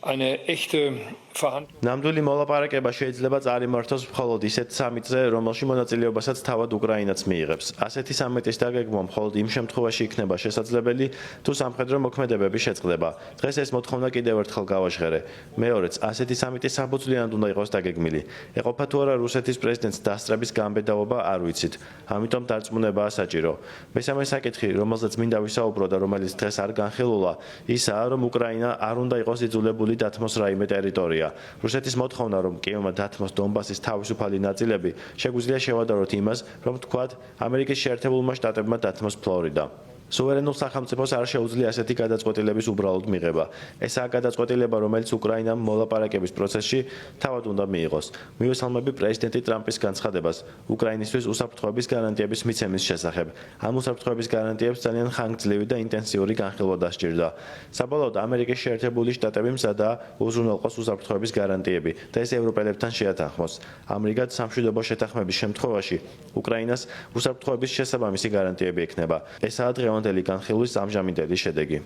eine echte Verhandlung. ნამდვილი მოლაპარაკება შეიძლება წარიმართოს მხოლოდ ისეთ სამიტზე, რომელში მონაწილეობასაც თავად უკრაინაც მიიღებს. ასეთი სამიტის დაგეგმვა მხოლოდ იმ შემთხვევაში იქნება შესაძლებელი, თუ სამხედრო მოქმედებები შეწყდება. დღეს ეს მოთხოვნა კიდევ ერთხელ გავაჟღერე. მეორეც, ასეთი სამიტის საფუძვლიანად უნდა იყოს დაგეგმილი. ეყოფა თუ არა რუსეთის პრეზიდენტს დასწრების გამბედაობა არ ვიცით. ამიტომ დარწმუნებაა საჭირო. მესამე საკითხი, რომელზეც მინდა ვისაუბრო და რომელიც დღეს არ განხილულა, ისაა, რომ უკრაინა არ უნდა იყოს იძულებული დათმოს რაიმე ტერიტორია. რუსეთის მოთხოვნა, რომ კიევმა დათმოს დონბასის თავისუფალი ნაწილები, შეგვიძლია შევადაროთ იმას, რომ თქვათ, ამერიკის შეერთებულმა შტატებმა დათმოს ფლორიდა. სუვერენულ სახელმწიფოს არ შეუძლია ასეთი გადაწყვეტილების უბრალოდ მიღება. ესაა გადაწყვეტილება, რომელიც უკრაინამ მოლაპარაკების პროცესში თავად უნდა მიიღოს. მივესალმები პრეზიდენტი ტრამპის განცხადებას უკრაინისთვის უსაფრთხოების გარანტიების მიცემის შესახებ. ამ უსაფრთხოების გარანტიებს ძალიან ხანგრძლივი და ინტენსიური განხილვა დასჭირდა. საბოლოოდ ამერიკის შეერთებული შტატები მზადაა უზრუნველყოს უსაფრთხოების გარანტიები და ეს ევროპელებთან შეათანხმოს. ამრიგად, სამშვიდობო შეთანხმების შემთხვევაში უკრაინას უსაფრთხოების შესაბამისი გარანტიები ექნება. ესაა დღევანდელი განხილვის ამჟამინდელი შედეგი.